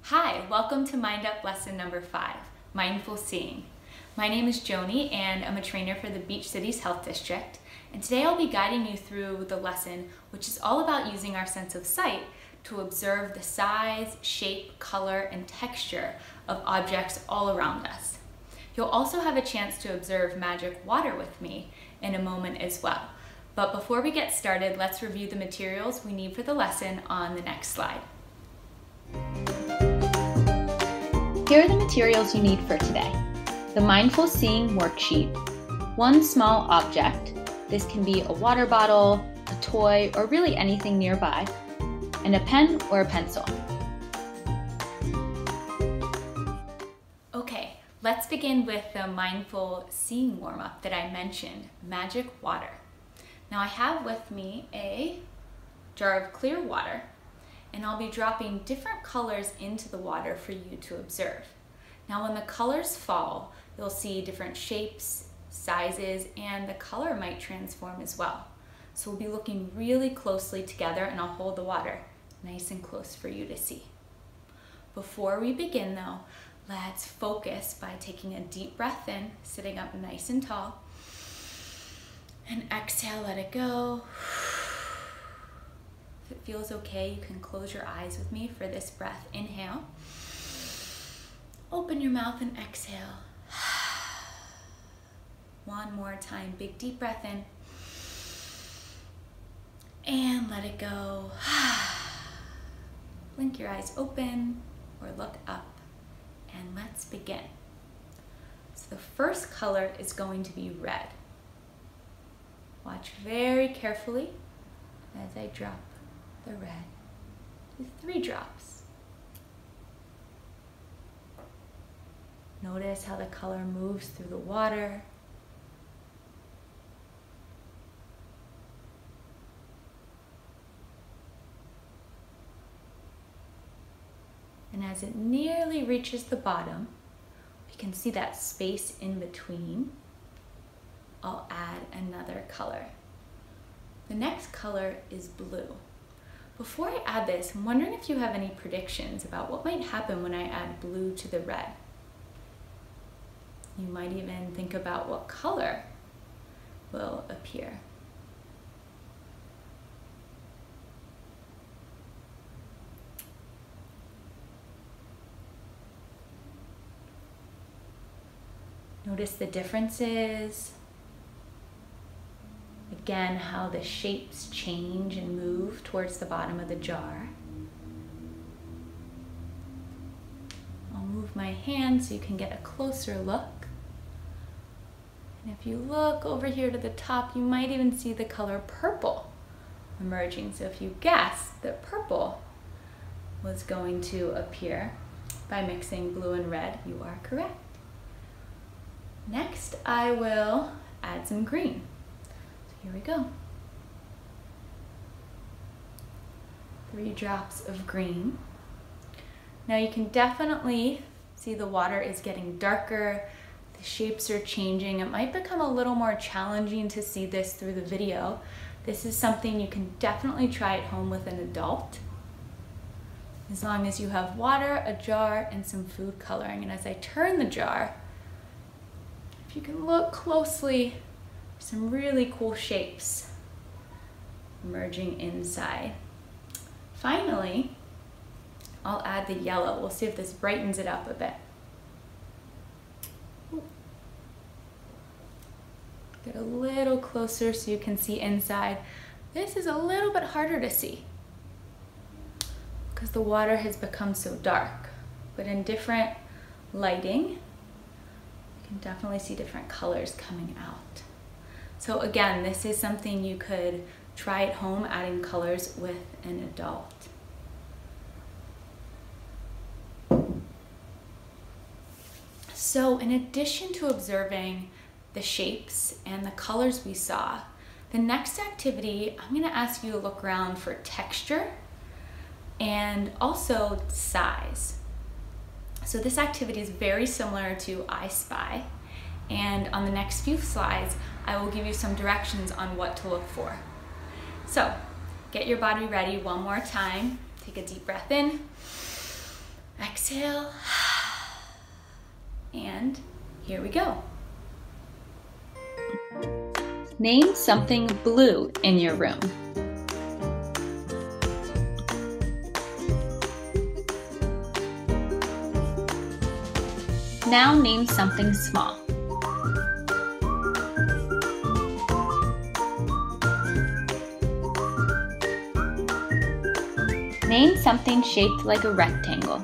Hi, welcome to MindUP lesson number 5, Mindful Seeing. My name is Joni and I'm a trainer for the Beach Cities Health District. And today I'll be guiding you through the lesson, which is all about using our sense of sight to observe the size, shape, color, and texture of objects all around us. You'll also have a chance to observe magic water with me in a moment as well. But before we get started, let's review the materials we need for the lesson on the next slide. Here are the materials you need for today. The Mindful Seeing worksheet, one small object, this can be a water bottle, a toy, or really anything nearby, and a pen or a pencil. Okay, let's begin with the Mindful Seeing warm-up that I mentioned, magic water. Now I have with me a jar of clear water, and I'll be dropping different colors into the water for you to observe. Now when the colors fall, you'll see different shapes, sizes, and the color might transform as well. So we'll be looking really closely together, and I'll hold the water nice and close for you to see. Before we begin though, let's focus by taking a deep breath in, sitting up nice and tall, and exhale, let it go. If it feels okay, you can close your eyes with me for this breath. Inhale. Open your mouth and exhale. One more time. Big deep breath in. And let it go. Blink your eyes open or look up. And let's begin. So the first color is going to be red. Watch very carefully as I drop the red with 3 drops. Notice how the color moves through the water. And as it nearly reaches the bottom, we can see that space in between. I'll add another color. The next color is blue. Before I add this, I'm wondering if you have any predictions about what might happen when I add blue to the red. You might even think about what color will appear. Notice the differences. Again, how the shapes change and move towards the bottom of the jar. I'll move my hand so you can get a closer look. And if you look over here to the top, you might even see the color purple emerging. So if you guessed that purple was going to appear by mixing blue and red, you are correct. Next, I will add some green. Here we go. 3 drops of green. Now you can definitely see the water is getting darker, the shapes are changing. It might become a little more challenging to see this through the video. This is something you can definitely try at home with an adult, as long as you have water, a jar, and some food coloring. And as I turn the jar, if you can look closely, some really cool shapes emerging inside. Finally, I'll add the yellow. We'll see if this brightens it up a bit. Get a little closer so you can see inside. This is a little bit harder to see because the water has become so dark, but in different lighting, you can definitely see different colors coming out. So again, this is something you could try at home, adding colors with an adult. So in addition to observing the shapes and the colors we saw, the next activity, I'm going to ask you to look around for texture and also size. So this activity is very similar to I Spy. And on the next few slides, I will give you some directions on what to look for. So, get your body ready one more time. Take a deep breath in, exhale. exhale, and here we go. Name something blue in your room. Now name something small. Name something shaped like a rectangle.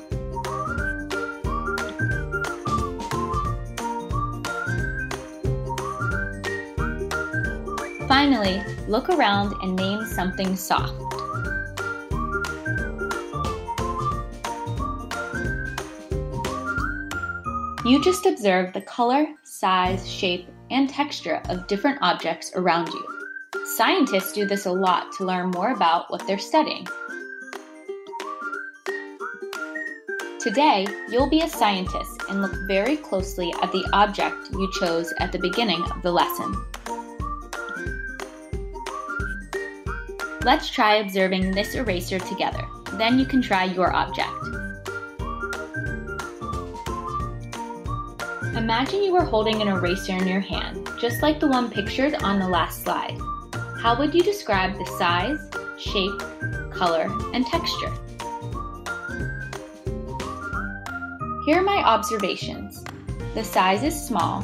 Finally, look around and name something soft. You just observe the color, size, shape, and texture of different objects around you. Scientists do this a lot to learn more about what they're studying. Today, you'll be a scientist and look very closely at the object you chose at the beginning of the lesson. Let's try observing this eraser together. Then you can try your object. Imagine you were holding an eraser in your hand, just like the one pictured on the last slide. How would you describe the size, shape, color, and texture? Here are my observations. The size is small,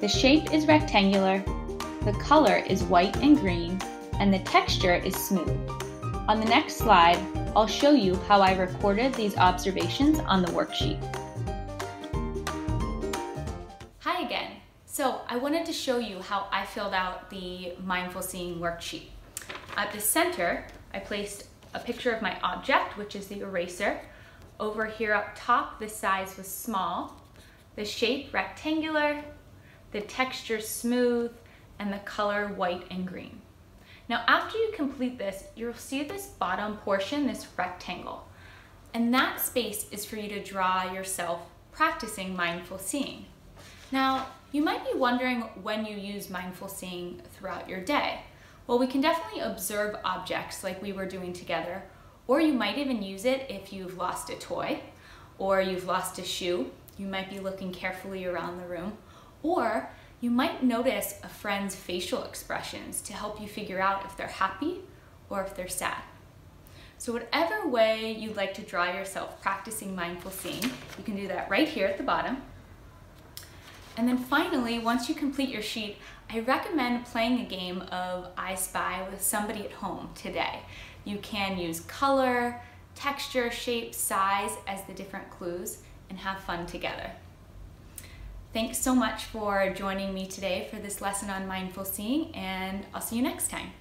the shape is rectangular, the color is white and green, and the texture is smooth. On the next slide, I'll show you how I recorded these observations on the worksheet. Hi again. So I wanted to show you how I filled out the mindful seeing worksheet. At the center, I placed a picture of my object, which is the eraser. Over here up top, the size was small, the shape rectangular, the texture smooth, and the color white and green. Now after you complete this, you'll see this bottom portion, this rectangle. And that space is for you to draw yourself practicing mindful seeing. Now, you might be wondering when you use mindful seeing throughout your day. Well, we can definitely observe objects like we were doing together, or you might even use it if you've lost a toy, or you've lost a shoe. You might be looking carefully around the room, or you might notice a friend's facial expressions to help you figure out if they're happy or if they're sad. So whatever way you'd like to draw yourself practicing mindful seeing, you can do that right here at the bottom. And then finally, once you complete your sheet, I recommend playing a game of I Spy with somebody at home today. You can use color, texture, shape, size as the different clues and have fun together. Thanks so much for joining me today for this lesson on mindful seeing, and I'll see you next time.